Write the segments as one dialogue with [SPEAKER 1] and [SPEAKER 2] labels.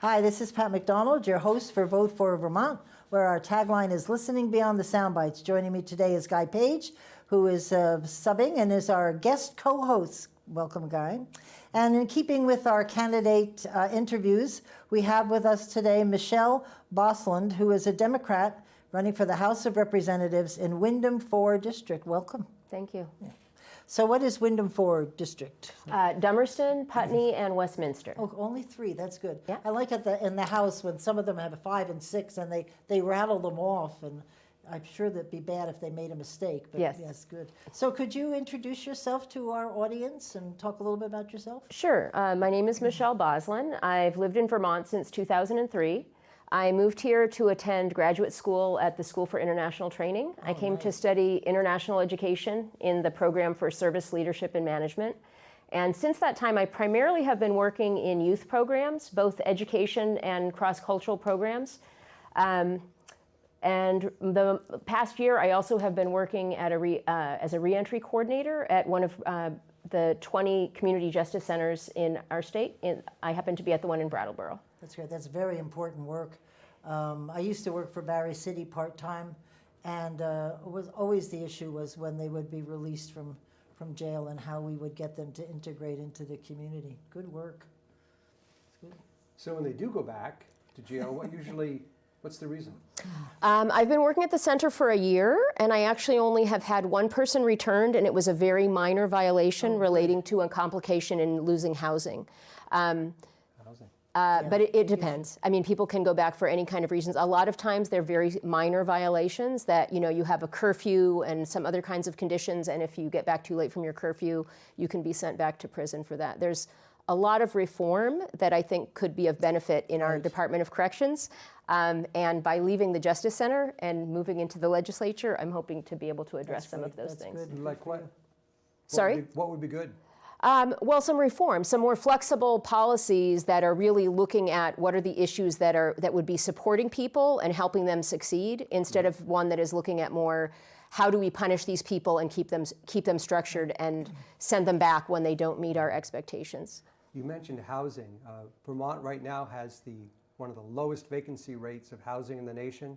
[SPEAKER 1] Hi, this is Pat McDonald, your host for Vote for Vermont, where our tagline is Listening Beyond the Soundbites. Joining me today is Guy Page, who is subbing and is our guest co-host. Welcome, Guy. And in keeping with our candidate interviews, we have with us today Michelle Bos-Lun, who is a Democrat running for the House of Representatives in Windham 4 District. Welcome.
[SPEAKER 2] Thank you.
[SPEAKER 1] Yeah. So what is Windham 4 District?
[SPEAKER 2] Dummerston, Putney, and Westminster.
[SPEAKER 1] Oh, only 3. That's good.
[SPEAKER 2] Yeah.
[SPEAKER 1] I like it in the House when some of them have 5 and 6, and they rattle them off. And I'm sure that'd be bad if they made a mistake. But yes, good. So could you introduce yourself to our audience and talk a little bit about yourself?
[SPEAKER 2] Sure. My name is Michelle Bos-Lun. I've lived in Vermont since 2003. I moved here to attend graduate school at the School for International Training. I came to study international education in the program for service leadership and management. And since that time, I primarily have been working in youth programs, both education and cross-cultural programs. And the past year, I also have been working at as a reentry coordinator at one of the 20 community justice centers in our state. I happen to be at the one in Brattleboro.
[SPEAKER 1] That's great. That's very important work. I used to work for Barry City part-time, and was always the issue was when they would be released from jail and how we would get them to integrate into the community. Good work. Good.
[SPEAKER 3] So when they do go back to jail, what's the reason?
[SPEAKER 2] I've been working at the center for a year, and I actually only have had one person returned, and it was a very minor violation relating to a complication in losing housing. But it depends. I mean, people can go back for any kind of reasons. A lot of times they're very minor violations that, you have a curfew and some other kinds of conditions, and if you get back too late from your curfew, you can be sent back to prison for that. There's a lot of reform that I think could be of benefit in our Department of Corrections. And by leaving the Justice Center and moving into the legislature, I'm hoping to be able to address some of those things.
[SPEAKER 1] Good.
[SPEAKER 3] Like what?
[SPEAKER 2] Sorry?
[SPEAKER 3] What would be good?
[SPEAKER 2] Well, some reform, some more flexible policies that are really looking at what are the issues that would be supporting people and helping them succeed, instead of one that is looking at more how do we punish these people and keep them structured and send them back when they don't meet our expectations.
[SPEAKER 3] You mentioned housing. Vermont right now has one of the lowest vacancy rates of housing in the nation.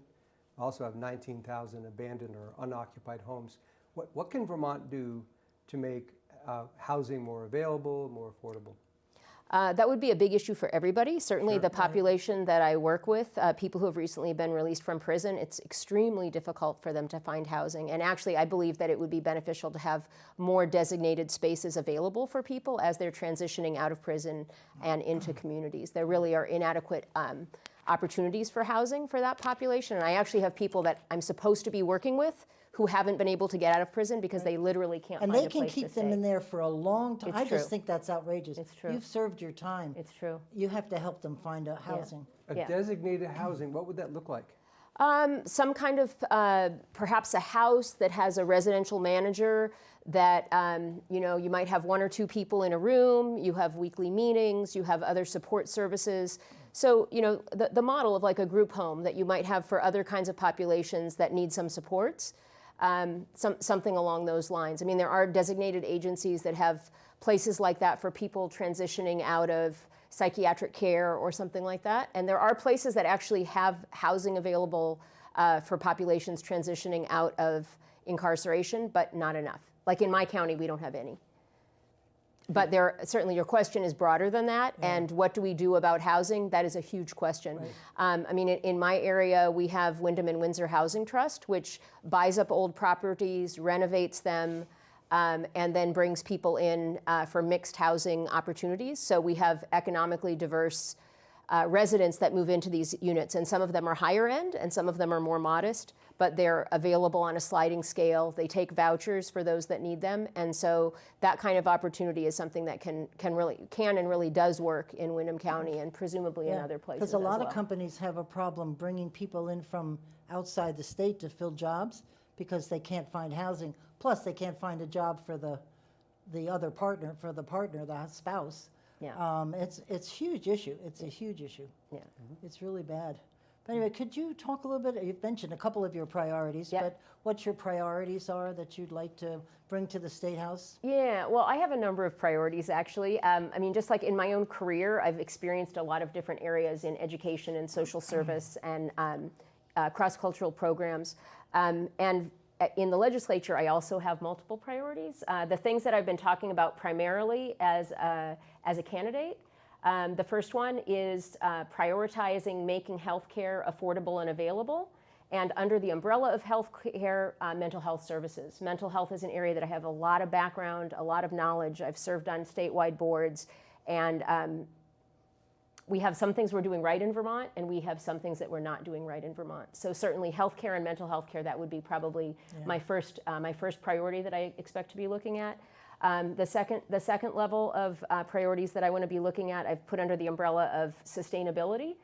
[SPEAKER 3] We also have 19,000 abandoned or unoccupied homes. What can Vermont do to make housing more available, more affordable?
[SPEAKER 2] That would be a big issue for everybody. Certainly the population that I work with, people who have recently been released from prison, it's extremely difficult for them to find housing. And actually, I believe that it would be beneficial to have more designated spaces available for people as they're transitioning out of prison and into communities. There really are inadequate opportunities for housing for that population. And I actually have people that I'm supposed to be working with who haven't been able to get out of prison because they literally can't find a place to stay.
[SPEAKER 1] And they can keep them in there for a long time.
[SPEAKER 2] It's true.
[SPEAKER 1] Just think that's outrageous.
[SPEAKER 2] It's true.
[SPEAKER 1] You've served your time.
[SPEAKER 2] It's true.
[SPEAKER 1] You have to help them find a housing.
[SPEAKER 3] Designated housing, what would that look like?
[SPEAKER 2] Some kind of, perhaps a house that has a residential manager that, you might have 1 or 2 people in a room, you have weekly meetings, you have other support services. So, the model of like a group home that you might have for other kinds of populations that need some supports. Something along those lines. I mean, there are designated agencies that have places like that for people transitioning out of psychiatric care or something like that. And there are places that actually have housing available for populations transitioning out of incarceration, but not enough. Like in my county, we don't have any. But certainly your question is broader than that, and what do we do about housing? That is a huge question. Right. I mean, in my area, we have Windham and Windsor Housing Trust, which buys up old properties, renovates them, and then brings people in for mixed housing opportunities. So we have economically diverse residents that move into these units, and some of them are higher end, and some of them are more modest, but they're available on a sliding scale. They take vouchers for those that need them, and so that kind of opportunity is something that can and really does work in Windham County and presumably in other places.
[SPEAKER 1] Because a lot of companies have a problem bringing people in from outside the state to fill jobs because they can't find housing. Plus, they can't find a job for the other partner, the spouse.
[SPEAKER 2] Yeah.
[SPEAKER 1] It's a huge issue. It's a huge issue.
[SPEAKER 2] Yeah.
[SPEAKER 1] It's really bad. But anyway, could you talk a little bit, you've mentioned a couple of your priorities,
[SPEAKER 2] Yep.
[SPEAKER 1] but what your priorities are that you'd like to bring to the State House?
[SPEAKER 2] Yeah, well, I have a number of priorities actually. I mean, just like in my own career, I've experienced a lot of different areas in education and social service and cross-cultural programs. And in the legislature, I also have multiple priorities. The things that I've been talking about primarily as a candidate. The first one is prioritizing making healthcare affordable and available, and under the umbrella of healthcare, mental health services. Mental health is an area that I have a lot of background, a lot of knowledge. I've served on statewide boards, and we have some things we're doing right in Vermont, and we have some things that we're not doing right in Vermont. So certainly healthcare and mental health care, that would be probably my first priority that I expect to be looking at. The second level of priorities that I want to be looking at, I've put under the umbrella of sustainability.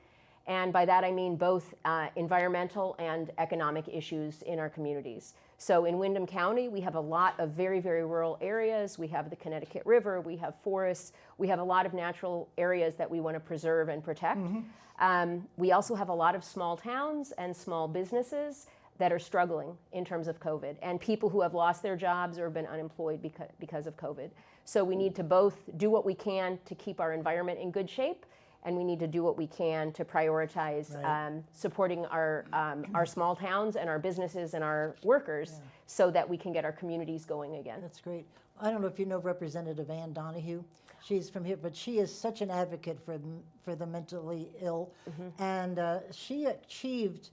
[SPEAKER 2] And by that I mean both environmental and economic issues in our communities. So in Windham County, we have a lot of very, very rural areas. We have the Connecticut River, we have forests, we have a lot of natural areas that we want to preserve and protect. We also have a lot of small towns and small businesses that are struggling in terms of COVID, and people who have lost their jobs or have been unemployed because of COVID. So we need to both do what we can to keep our environment in good shape, and we need to do what we can to prioritize supporting our small towns and our businesses and our workers so that we can get our communities going again.
[SPEAKER 1] That's great. I don't know if you know Representative Ann Donahue. She's from here, but she is such an advocate for the mentally ill, and she achieved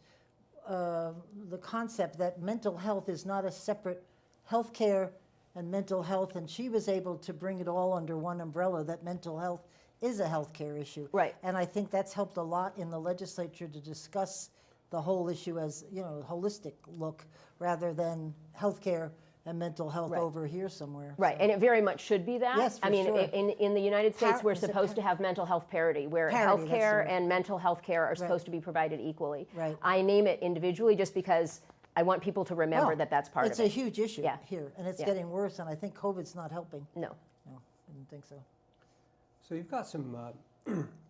[SPEAKER 1] the concept that mental health is not a separate healthcare and mental health, and she was able to bring it all under one umbrella, that mental health is a healthcare issue.
[SPEAKER 2] Right.
[SPEAKER 1] And I think that's helped a lot in the legislature to discuss the whole issue as, you know, a holistic look rather than healthcare and mental health over here somewhere.
[SPEAKER 2] Right, and it very much should be that.
[SPEAKER 1] Yes, for
[SPEAKER 2] I mean,
[SPEAKER 1] sure.
[SPEAKER 2] in the United States, we're supposed to have mental health parity, where
[SPEAKER 1] Parity, that's
[SPEAKER 2] healthcare
[SPEAKER 1] right.
[SPEAKER 2] and mental health care are supposed to be provided equally.
[SPEAKER 1] Right.
[SPEAKER 2] I name it individually just because I want people to remember that that's part of
[SPEAKER 1] It's
[SPEAKER 2] it.
[SPEAKER 1] a huge issue
[SPEAKER 2] Yeah.
[SPEAKER 1] here, and it's getting worse, and I think COVID's not helping.
[SPEAKER 2] No.
[SPEAKER 1] No, I didn't think so.
[SPEAKER 3] So you've got some,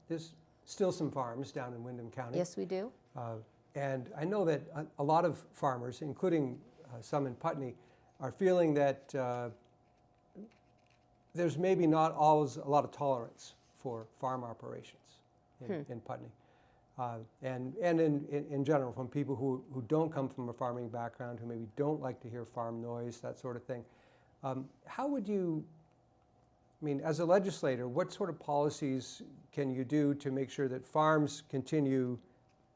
[SPEAKER 3] there's still some farms down in Windham County.
[SPEAKER 2] Yes, we do.
[SPEAKER 3] And I know that a lot of farmers, including some in Putney, are feeling that there's maybe not always a lot of tolerance for farm operations in Putney. And in general, from people who don't come from a farming background, who maybe don't like to hear farm noise, that sort of thing. How would you, I mean, as a legislator, what sort of policies can you do to make sure that farms continue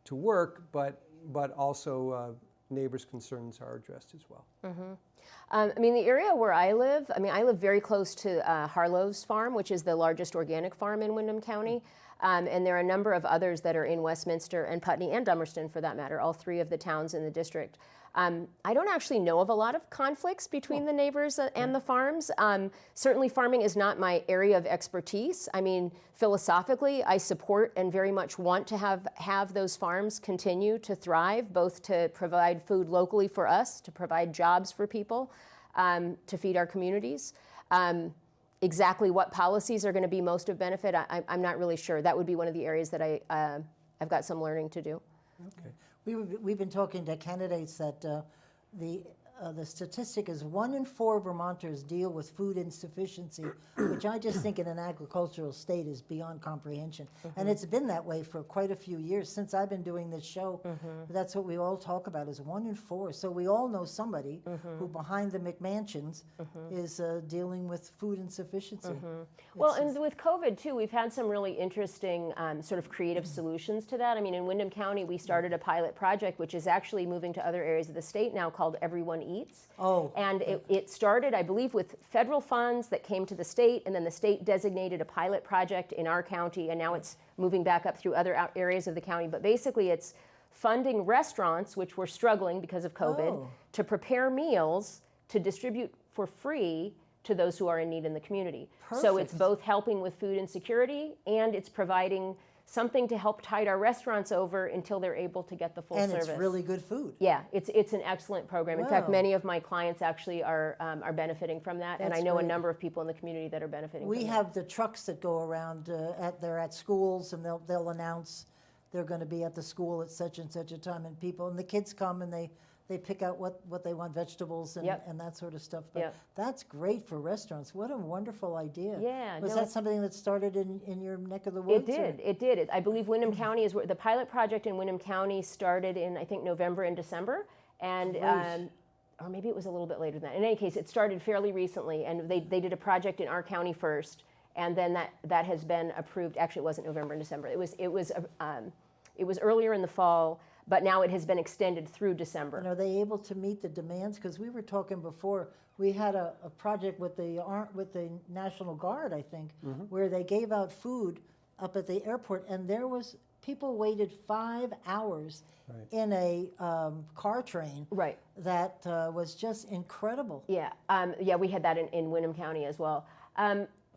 [SPEAKER 3] to work, but also neighbors' concerns are addressed as well?
[SPEAKER 2] I mean, the area where I live very close to Harlow's farm, which is the largest organic farm in Windham County. And there are a number of others that are in Westminster and Putney and Dummerston, for that matter, all three of the towns in the district. I don't actually know of a lot of conflicts between the neighbors and the farms. Certainly farming is not my area of expertise. I mean, philosophically, I support and very much want to have those farms continue to thrive, both to provide food locally for us, to provide jobs for people, to feed our communities. Exactly what policies are going to be most of benefit, I'm not really sure. That would be one of the areas that I've got some learning to do.
[SPEAKER 1] Okay. We've been talking to candidates that the statistic is 1 in 4 Vermonters deal with food insufficiency, which I just think in an agricultural state is beyond comprehension. And it's been that way for quite a few years since I've been doing this show. That's what we all talk about, is 1 in 4. So we all know somebody who behind the McMansions is dealing with food insufficiency.
[SPEAKER 2] Well, and with COVID too, we've had some really interesting sort of creative solutions to that. I mean, in Windham County, we started a pilot project, which is actually moving to other areas of the state now, called Everyone Eats.
[SPEAKER 1] Oh.
[SPEAKER 2] And it started, I believe, with federal funds that came to the state, and then the state designated a pilot project in our county, and now it's moving back up through other areas of the county. But basically, it's funding restaurants, which were struggling because of COVID, to prepare meals to distribute for free to those who are in need in the community. So it's both helping with food insecurity, and it's providing something to help tide our restaurants over until they're able to get the full service.
[SPEAKER 1] And it's really good food.
[SPEAKER 2] Yeah, it's an excellent program. In fact, many of my clients actually are benefiting from that, and I know a number of people in the community that are benefiting from that.
[SPEAKER 1] We have the trucks that go around, they're at schools, and they'll announce they're going to be at the school at such and such a time, and the kids come and they pick out what they want, vegetables and,
[SPEAKER 2] Yep.
[SPEAKER 1] and that sort of stuff. But
[SPEAKER 2] Yep.
[SPEAKER 1] that's great for restaurants. What a wonderful idea.
[SPEAKER 2] Yeah,
[SPEAKER 1] Was
[SPEAKER 2] no,
[SPEAKER 1] that something that started in your neck of the woods?
[SPEAKER 2] It did. I believe Windham County is where the pilot project in Windham County started in, I think, November and December. And,
[SPEAKER 1] Great.
[SPEAKER 2] or maybe it was a little bit later than that. In any case, it started fairly recently, and they did a project in our county first, and then that has been approved. Actually, it wasn't November and December. It was earlier in the fall, but now it has been extended through December.
[SPEAKER 1] And are they able to meet the demands? Because we were talking before, we had a project with the National Guard, I think, where they gave out food up at the airport, and there was people waited 5 hours in a car train.
[SPEAKER 2] Right.
[SPEAKER 1] That was just incredible.
[SPEAKER 2] Yeah, we had that in Windham County as well.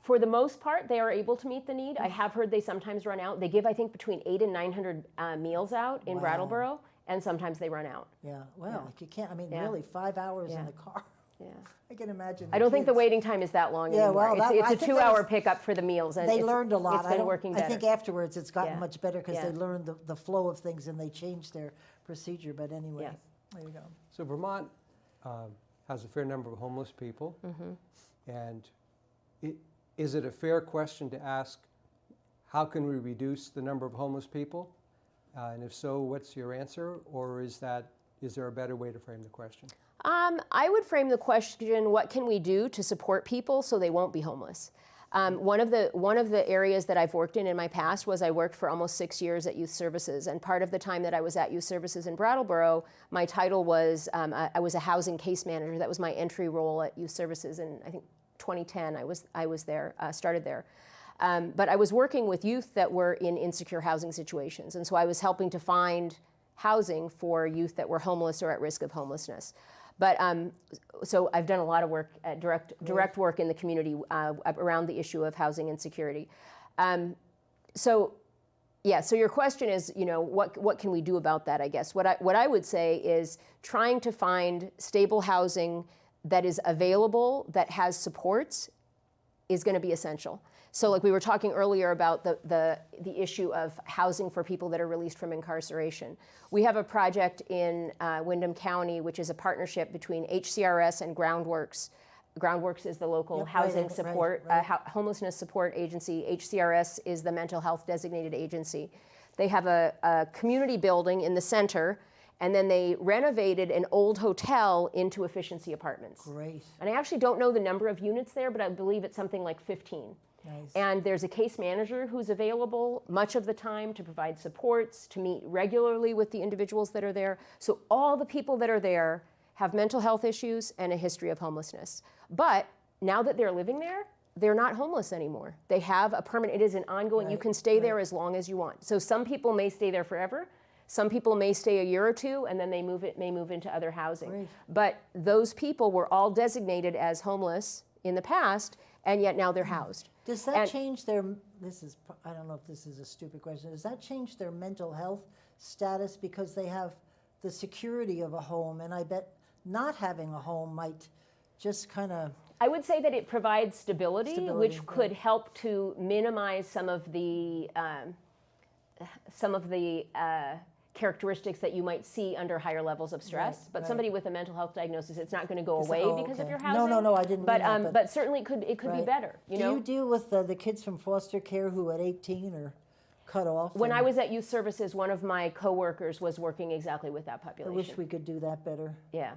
[SPEAKER 2] For the most part, they are able to meet the need. I have heard they sometimes run out. They give, I think, between 800 and 900 meals out in Brattleboro, and sometimes they run out.
[SPEAKER 1] Yeah, well, like you can't,
[SPEAKER 2] Yeah.
[SPEAKER 1] really, 5 hours in
[SPEAKER 2] Yeah.
[SPEAKER 1] the car.
[SPEAKER 2] Yeah.
[SPEAKER 1] I can imagine.
[SPEAKER 2] I don't think the
[SPEAKER 1] kids.
[SPEAKER 2] waiting time is that long
[SPEAKER 1] Yeah,
[SPEAKER 2] anymore.
[SPEAKER 1] well, I
[SPEAKER 2] it's a
[SPEAKER 1] think that
[SPEAKER 2] 2-hour
[SPEAKER 1] was-
[SPEAKER 2] pickup for the meals. And
[SPEAKER 1] They learned a lot.
[SPEAKER 2] It's been working better.
[SPEAKER 1] I think afterwards it's gotten
[SPEAKER 2] Yeah.
[SPEAKER 1] much better because
[SPEAKER 2] Yeah.
[SPEAKER 1] they learned the flow of things and they changed their procedure. But anyway,
[SPEAKER 2] Yeah.
[SPEAKER 1] there you go.
[SPEAKER 3] So Vermont has a fair number of homeless people, and is it a fair question to ask, how can we reduce the number of homeless people? And if so, what's your answer? Or is there a better way to frame the question?
[SPEAKER 2] I would frame the question, what can we do to support people so they won't be homeless? One of the areas that I've worked in my past was I worked for almost 6 years at Youth Services, and part of the time that I was at Youth Services in Brattleboro, my title was, I was a housing case manager. That was my entry role at Youth Services in, I think, 2010. I was there, started there. But I was working with youth that were in insecure housing situations, and so I was helping to find housing for youth that were homeless or at risk of homelessness. But so I've done a lot of work, direct work in the community around the issue of housing insecurity. So your question is, what can we do about that? I guess what I would say is trying to find stable housing that is available, that has supports, is going to be essential. So like we were talking earlier about the issue of housing for people that are released from incarceration. We have a project in Windham County, which is a partnership between HCRS and Groundworks. Groundworks is the local housing support, homelessness support agency. HCRS is the mental health designated agency. They have a community building in the center, and then they renovated an old hotel into efficiency apartments.
[SPEAKER 1] Great.
[SPEAKER 2] And I actually don't know the number of units there, but I believe it's something like 15.
[SPEAKER 1] Nice.
[SPEAKER 2] And there's a case manager who's available much of the time to provide supports, to meet regularly with the individuals that are there. So all the people that are there have mental health issues and a history of homelessness. But now that they're living there, they're not homeless anymore. They have a permanent, it is an ongoing, you can stay there as long as you want. So some people may stay there forever. Some people may stay a year or two, and then they may move into other housing.
[SPEAKER 1] Great.
[SPEAKER 2] But those people were all designated as homeless in the past, and yet now they're housed.
[SPEAKER 1] Does that change their, I don't know if this is a stupid question, does that change their mental health status because they have the security of a home? And I bet not having a home might just kind of...
[SPEAKER 2] I would say that it provides stability which could help to minimize some of the characteristics that you might see under higher levels of stress. But somebody with a mental health diagnosis, it's not going to go away because of your housing.
[SPEAKER 1] No, I didn't mean that.
[SPEAKER 2] But certainly it could be better.
[SPEAKER 1] Do you deal with the kids from foster care who at 18 are cut off?
[SPEAKER 2] When I was at Youth Services, one of my coworkers was working exactly with that
[SPEAKER 1] I
[SPEAKER 2] population.
[SPEAKER 1] wish we could do that better.
[SPEAKER 2] Yeah.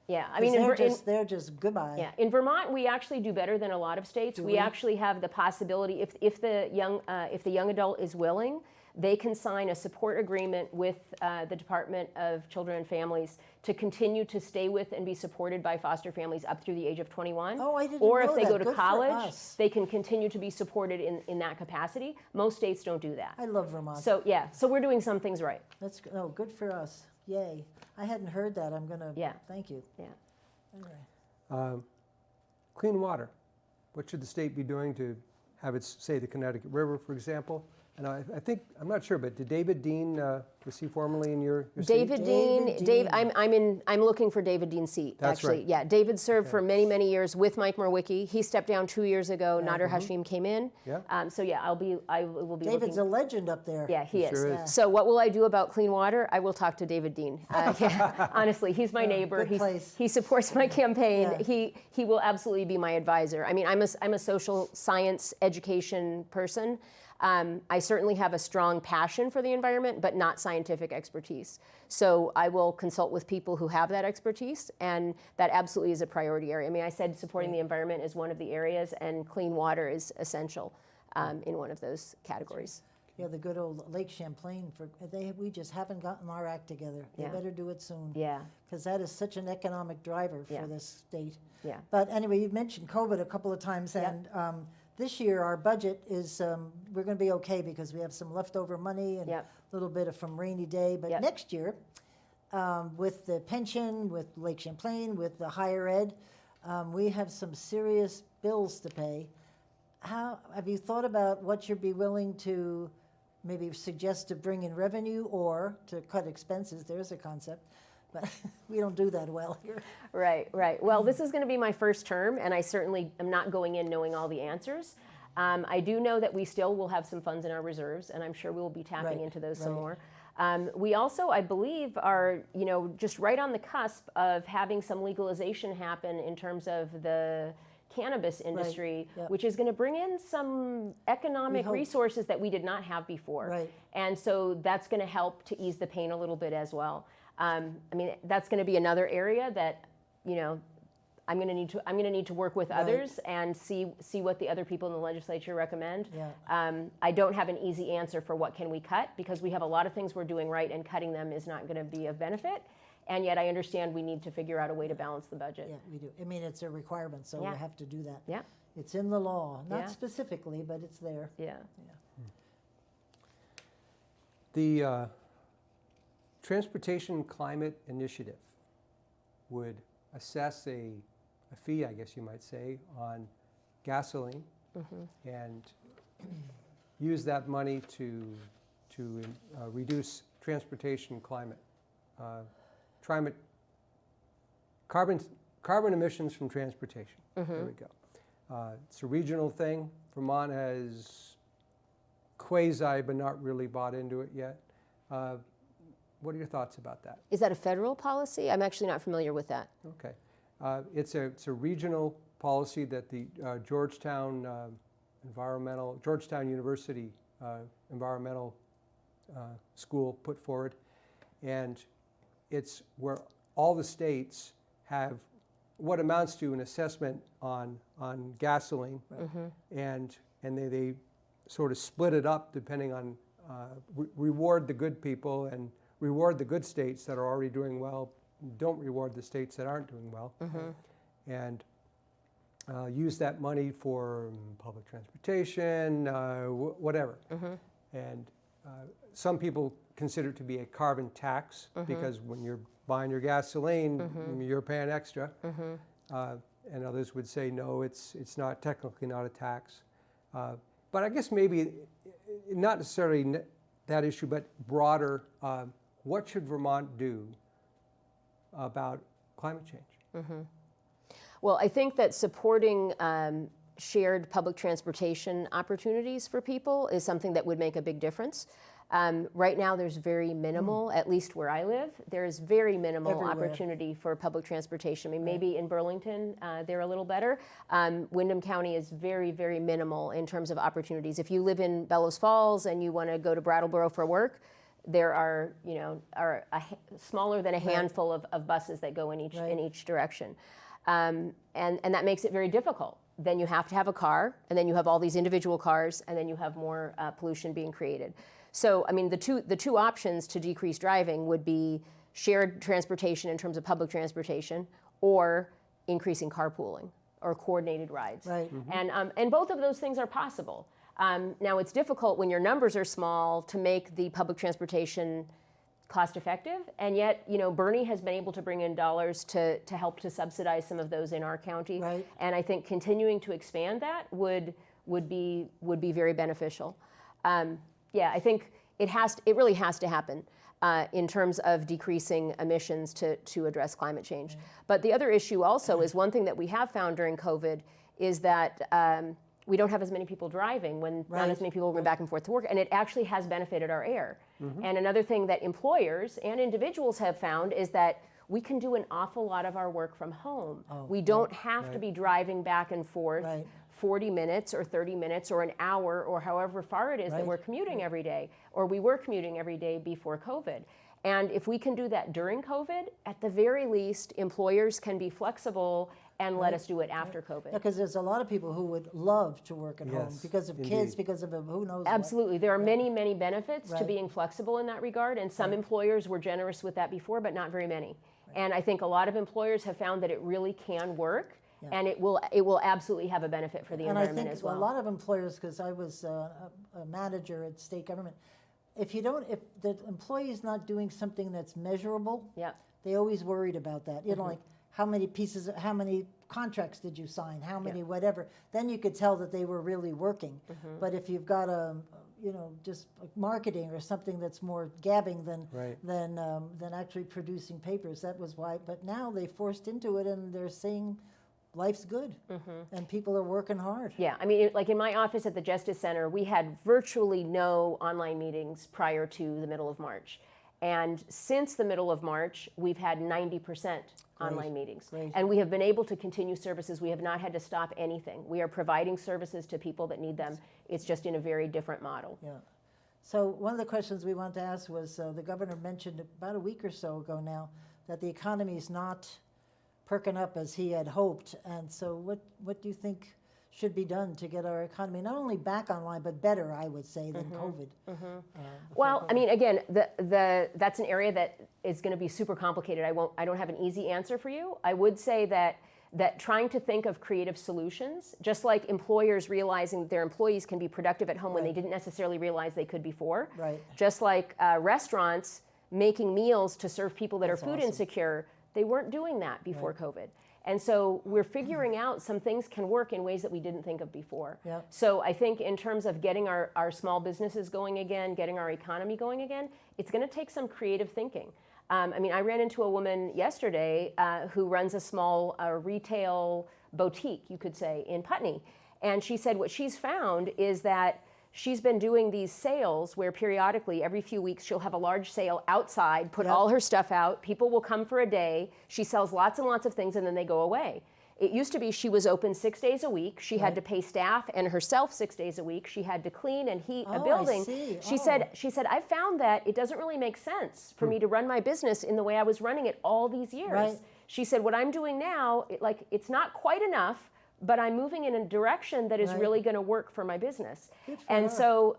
[SPEAKER 2] I
[SPEAKER 1] 'Cause
[SPEAKER 2] mean,
[SPEAKER 1] they're just goodbye.
[SPEAKER 2] Yeah, in Vermont, we actually do better than a lot of states. We actually have the possibility, if the young adult is willing, they can sign a support agreement with the Department of Children and Families to continue to stay with and be supported by foster families up through the age of 21.
[SPEAKER 1] Oh, I didn't
[SPEAKER 2] Or
[SPEAKER 1] know
[SPEAKER 2] if they
[SPEAKER 1] that.
[SPEAKER 2] go to
[SPEAKER 1] Good for
[SPEAKER 2] college,
[SPEAKER 1] us.
[SPEAKER 2] they can continue to be supported in that capacity. Most states don't do that.
[SPEAKER 1] I love Vermont.
[SPEAKER 2] So we're doing some things right.
[SPEAKER 1] That's good for us. Yay. I hadn't heard that. I'm going to, thank you.
[SPEAKER 2] Yeah.
[SPEAKER 1] Anyway.
[SPEAKER 3] Clean water. What should the state be doing to have its, say, the Connecticut River, for example, And I think, I'm not sure, but did David Dean, was he formerly in your seat?
[SPEAKER 2] David Dean,
[SPEAKER 1] Dean.
[SPEAKER 2] I'm looking for David Dean's seat,
[SPEAKER 3] That's
[SPEAKER 2] actually.
[SPEAKER 3] right.
[SPEAKER 2] Yeah, David served for many, many years with Mike Morwicki. He stepped down 2 years ago. Nader Hashim came in.
[SPEAKER 3] Yeah.
[SPEAKER 2] So yeah, I will be
[SPEAKER 1] David's
[SPEAKER 2] looking.
[SPEAKER 1] a legend up there.
[SPEAKER 2] Yeah, he
[SPEAKER 3] Sure
[SPEAKER 2] is.
[SPEAKER 3] is.
[SPEAKER 2] So what will I do about clean water? I will talk to David Dean. Yeah, honestly, he's my neighbor.
[SPEAKER 1] good place.
[SPEAKER 2] He supports my campaign.
[SPEAKER 1] Yeah.
[SPEAKER 2] He will absolutely be my advisor. I mean, I'm a social science education person. I certainly have a strong passion for the environment, but not scientific expertise. So I will consult with people who have that expertise, and that absolutely is a priority area. I mean, I said supporting the environment is one of the areas, and clean water is essential in one of those categories.
[SPEAKER 1] Yeah, the good old Lake Champlain, we just haven't gotten our act together. They
[SPEAKER 2] Yeah.
[SPEAKER 1] better do it soon.
[SPEAKER 2] Yeah.
[SPEAKER 1] Because that is such an economic driver for
[SPEAKER 2] Yeah.
[SPEAKER 1] this state.
[SPEAKER 2] Yeah.
[SPEAKER 1] But anyway, you've mentioned COVID a couple of times,
[SPEAKER 2] Yeah.
[SPEAKER 1] and this year our budget is, we're going to be okay because we have some leftover money and
[SPEAKER 2] Yep.
[SPEAKER 1] a little bit from rainy day. But
[SPEAKER 2] Yep.
[SPEAKER 1] next year, with the pension, with Lake Champlain, with the higher ed, we have some serious bills to pay. How have you thought about what you'd be willing to maybe suggest to bring in revenue or to cut expenses? There's a concept, but we don't do that well here.
[SPEAKER 2] Right, right. Well, this is going to be my first term, and I certainly am not going in knowing all the answers. I do know that we still will have some funds in our reserves, and I'm sure we will be tapping
[SPEAKER 1] Right,
[SPEAKER 2] into those some
[SPEAKER 1] right.
[SPEAKER 2] more. We also, I believe, are just right on the cusp of having some legalization happen in terms of the cannabis industry,
[SPEAKER 1] yep.
[SPEAKER 2] which is going to bring in some economic
[SPEAKER 1] hope.
[SPEAKER 2] resources that we did not have before.
[SPEAKER 1] Right.
[SPEAKER 2] And so that's going to help to ease the pain a little bit as well. I mean, that's going to be another area that, I'm going to need to work with
[SPEAKER 1] Right.
[SPEAKER 2] others and see what the other people in the legislature recommend.
[SPEAKER 1] Yeah.
[SPEAKER 2] I don't have an easy answer for what can we cut, because we have a lot of things we're doing right, and cutting them is not going to be of benefit. And yet I understand we need to figure out a way to balance the budget.
[SPEAKER 1] Yeah, we do. I mean, it's a requirement, so
[SPEAKER 2] Yeah.
[SPEAKER 1] we have to do that.
[SPEAKER 2] Yeah.
[SPEAKER 1] It's in the law, not
[SPEAKER 2] Yeah.
[SPEAKER 1] specifically, but it's there.
[SPEAKER 2] Yeah.
[SPEAKER 3] The Transportation Climate Initiative would assess a fee, I guess you might say, on gasoline and use that money to reduce transportation carbon emissions from transportation. There we go. It's a regional thing. Vermont has quasi, but not really bought into it yet. What are your thoughts about that?
[SPEAKER 2] Is that a federal policy? I'm actually not familiar with that.
[SPEAKER 3] Okay. It's a regional policy that the Georgetown University Environmental School put forward. And it's where all the states have what amounts to an assessment on gasoline, and they sort of split it up depending on reward the good people and reward the good states that are already doing well, don't reward the states that aren't doing well, and use that money for public transportation, whatever. And some people consider it to be a carbon tax because when you're buying your gasoline, you're paying extra. And others would say, no, it's not technically not a tax. But I guess maybe not necessarily that issue, but broader, what should Vermont do about climate change?
[SPEAKER 2] Well, I think that supporting shared public transportation opportunities for people is something that would make a big difference. Right now, there's very minimal, at least where I live, there's very minimal
[SPEAKER 1] Everywhere.
[SPEAKER 2] opportunity for public transportation. I mean, maybe in Burlington, they're a little better. Windham County is very, very minimal in terms of opportunities. If you live in Bellows Falls and you want to go to Brattleboro for work, there are, smaller than a handful of buses that go in each direction. And that makes it very difficult. Then you have to have a car, and then you have all these individual cars, and then you have more pollution being created. So, I mean, the two options to decrease driving would be shared transportation in terms of public transportation, or increasing carpooling or coordinated rides.
[SPEAKER 1] Right.
[SPEAKER 2] And both of those things are possible. Now, it's difficult when your numbers are small to make the public transportation cost effective, and yet, Bernie has been able to bring in dollars to help to subsidize some of those in our county.
[SPEAKER 1] Right.
[SPEAKER 2] And I think continuing to expand that would be very beneficial. Yeah, I think it really has to happen in terms of decreasing emissions to address climate change. But the other issue also is one thing that we have found during COVID is that we don't have as many people driving not as many people going back and forth to work, and it actually has benefited our air. And another thing that employers and individuals have found is that we can do an awful lot of our work from home. We don't have to be driving back and forth 40 minutes or 30 minutes or an hour or however far it is that we're commuting every day, or we were commuting every day before COVID. And if we can do that during COVID, at the very least, employers can be flexible and let us do it after COVID.
[SPEAKER 1] Because there's a lot of people who would love to work at home because of kids, because of who knows
[SPEAKER 2] Absolutely. There are many, many benefits to being flexible in that regard, and some employers were generous with that before, but not very many. And I think a lot have found that it really can work, and it will absolutely have a benefit for the environment as well.
[SPEAKER 1] And I think a lot of employers, because I was a manager at state government, if the employee is not doing something that's measurable, they always worried about that. You know, like how many contracts did you sign, how many whatever, then you could tell that they were really working. But if you've got just marketing or something that's more gabbing than actually producing papers, that was why. But now they forced into it, and they're saying life's good, and people are working hard.
[SPEAKER 2] Yeah, I mean, like in my office at the Justice Center, we had virtually no online meetings prior to the middle of March. And since the middle of March, we've had 90% online meetings. And we have been able to continue services. We have not had to stop anything. We are providing services to people that need them. It's just in a very different model.
[SPEAKER 1] Yeah. So one of the questions we wanted to ask was, the governor mentioned about a week or so ago now that the economy is not perking up as he had hoped. And so what do you think should be done to get our economy not only back online, but better, I would say, than COVID?
[SPEAKER 2] Well, I mean, again, that's an area that is going to be super complicated. I don't have an easy answer for you. I would say that trying to think of creative solutions, just like employers realizing that their employees can be productive at home when they didn't necessarily realize they could before, just like restaurants making meals to serve people that are food insecure, they weren't doing that before COVID. And so we're figuring out some things can work in ways that we didn't think of before. So I think in terms of getting our small businesses going again, getting our economy going again, it's going to take some creative thinking. I mean, I ran into a woman yesterday who runs a small retail boutique, you could say, in Putney. And she said what she's found is that she's been doing these sales where periodically, every few weeks, she'll have a large sale outside, put all her stuff out. People will come for a day. She sells lots and lots of things, and then they go away. It used to be she was open 6 days a week. She had to pay staff and herself 6 days a week. She had to clean and heat a building.
[SPEAKER 1] I see.
[SPEAKER 2] She said, I found that it doesn't really make sense for me to run my business in the way I was running it all these years. She said, what I'm doing now, it's not quite enough, but I'm moving in a direction that is really going to work for my business. And so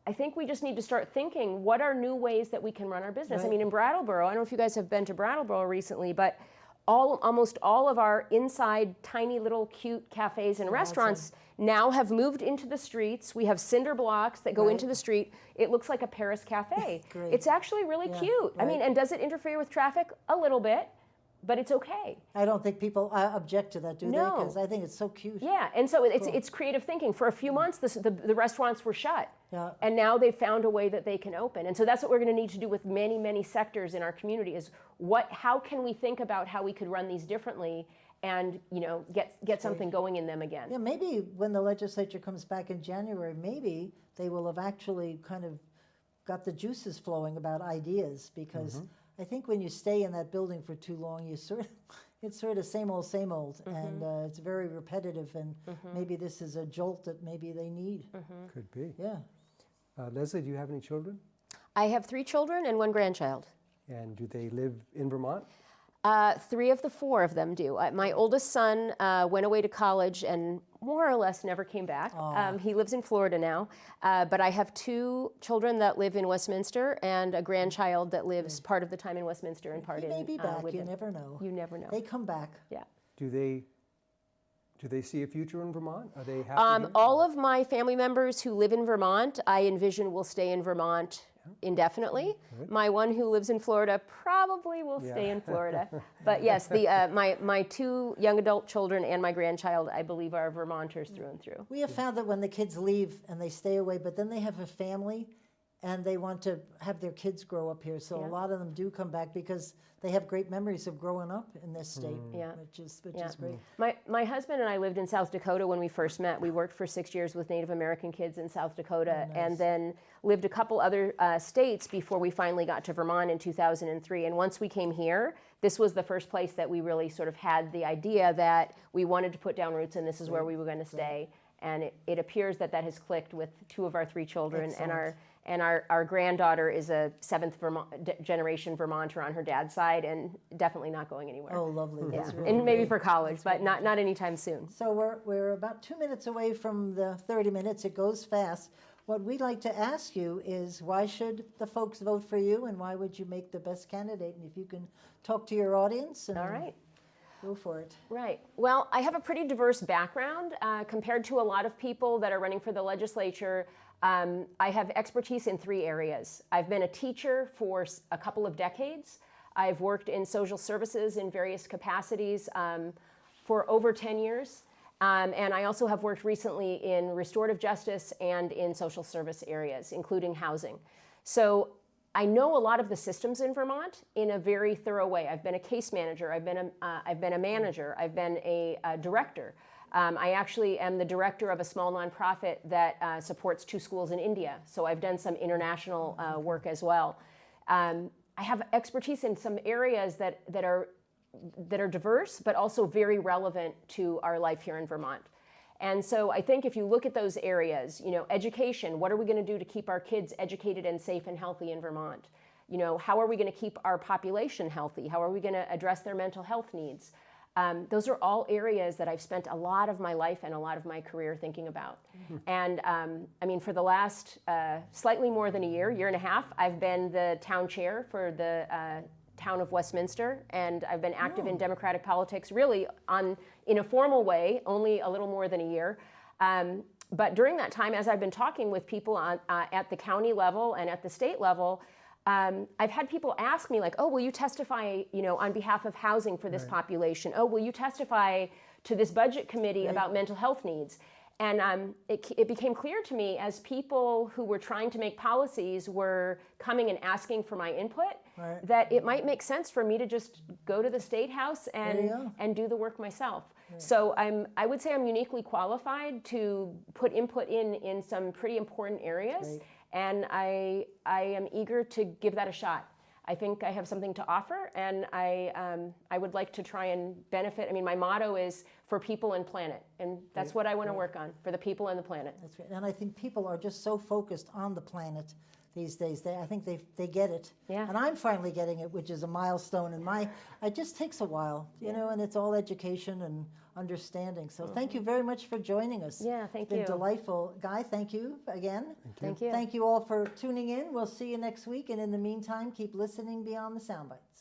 [SPEAKER 2] I think we just need to start thinking, what are new ways that we can run our business? I mean, in Brattleboro, I don't know if you guys have been to Brattleboro recently, but almost all of our inside tiny little cute cafes and restaurants now have moved into the streets. We have cinder blocks that go into the street. It looks like a Paris cafe. It's actually really cute. I mean, and does it interfere with traffic? A little bit. But it's okay.
[SPEAKER 1] I don't think people object to that, do they? Because I think it's so cute.
[SPEAKER 2] Yeah, and so it's creative thinking. For a few months, the restaurants were shut. And now they've found a way that they can open. And so that's what we're going to need to do with many, many sectors in our community is how can we think about how we could run these differently and get something going in them again.
[SPEAKER 1] Yeah, maybe when the legislature comes back in January, maybe they will have actually kind of got the juices flowing about ideas, because I think when you stay in that building for too long, it's sort of same old, and it's very repetitive, and maybe this is a jolt that maybe they need.
[SPEAKER 3] Could be.
[SPEAKER 1] Yeah.
[SPEAKER 3] Leslie, do you have any children?
[SPEAKER 2] I have 3 children and 1 grandchild.
[SPEAKER 3] And do they live in Vermont?
[SPEAKER 2] 3 of the 4 of them do. My oldest son went away to college and more or less never came back. He lives in Florida now. But I have 2 children that live in Westminster and a grandchild that lives part of the time in Westminster and part in
[SPEAKER 1] Maybe back.
[SPEAKER 2] Windham.
[SPEAKER 1] You never know.
[SPEAKER 2] You never know.
[SPEAKER 1] They come back.
[SPEAKER 2] Yeah.
[SPEAKER 3] Do they see a future in Vermont? Are they happy?
[SPEAKER 2] All of my family members who live in Vermont, I envision will stay in Vermont indefinitely. My one who lives in Florida probably will stay in Florida. But yes, my 2 young adult children and my grandchild, I believe, are Vermonters through and through.
[SPEAKER 1] We have found that when the kids leave and they stay away, but then they have a family, and they want to have their kids grow up here. So
[SPEAKER 2] Yeah.
[SPEAKER 1] a lot of them do come back because they have great memories of growing up in this state,
[SPEAKER 2] Yeah.
[SPEAKER 1] which is
[SPEAKER 2] Yeah.
[SPEAKER 1] great.
[SPEAKER 2] My husband and I lived in South Dakota when we first met. We worked for 6 years with Native American kids in South Dakota, and then lived a couple other states before we finally got to Vermont in 2003. And once we came here, this was the first place that we really sort of had the idea that we wanted to put down roots, and this is where we were going to stay. And it appears that has clicked with 2 of our 3 children.
[SPEAKER 1] Excellent.
[SPEAKER 2] And our granddaughter is a 7th generation Vermonter on her dad's side, and definitely not going anywhere.
[SPEAKER 1] Oh, lovely.
[SPEAKER 2] Yeah.
[SPEAKER 1] That's really
[SPEAKER 2] And maybe
[SPEAKER 1] great.
[SPEAKER 2] for college, but not anytime soon.
[SPEAKER 1] So we're about 2 minutes away from the 30 minutes. It goes fast. What we'd like to ask you is, why should the folks vote for you, and why would you make the best candidate? And if you can talk to your audience. And
[SPEAKER 2] All right.
[SPEAKER 1] Go for it.
[SPEAKER 2] Right. Well, I have a pretty diverse background compared to a lot of people that are running for the legislature. I have expertise in 3 areas. I've been a teacher for a couple of decades. I've worked in social services in various capacities for over 10 years. And I also have worked recently in restorative justice and in social service areas, including housing. So I know a lot of the systems in Vermont in a very thorough way. I've been a case manager, I've been a manager, I've been a director. I actually am the director of a small nonprofit that supports 2 schools in India. So I've done some international work as well. I have expertise in some areas that are diverse, but also very relevant to our life here in Vermont. And so I think if you look at those areas, education, what are we going to do to keep our kids educated and safe and healthy in Vermont? How are we going to keep our population healthy? How are we going to address their mental health needs? Those are all areas that I've spent a lot of my life and a lot of my career thinking about. And for the last slightly more than a year and a half, I've been the town chair for the town of Westminster, and I've been active in Democratic politics really in a formal way, only a little more than a year. But during that time, as I've been talking with people at the county level and at the state level, I've had people ask me like, oh, will you testify, on behalf of housing for this population? Oh, will you testify to this budget committee about mental health needs? And it became clear to me as people who were trying to make policies were coming and asking for my input, that it might make sense for me to just go to the State House and do the work myself. So I would say I'm uniquely qualified to put input in some pretty important areas, and I am eager to give that a shot. I think I have something to offer, and I would like to try and benefit. My motto is for people and planet, and that's what I want to work on, for the people and the planet.
[SPEAKER 1] That's right. And I think people are just so focused on the planet these days. I think they get it.
[SPEAKER 2] Yeah.
[SPEAKER 1] And I'm finally getting it, which is a milestone. And it just takes a while, and it's all education and understanding. So thank you very much for joining us.
[SPEAKER 2] Yeah, thank
[SPEAKER 1] It's
[SPEAKER 2] you.
[SPEAKER 1] been delightful. Guy, thank you again.
[SPEAKER 2] Thank you.
[SPEAKER 1] Thank you all for tuning in. We'll see you next week. And in the meantime, keep listening beyond the soundbites.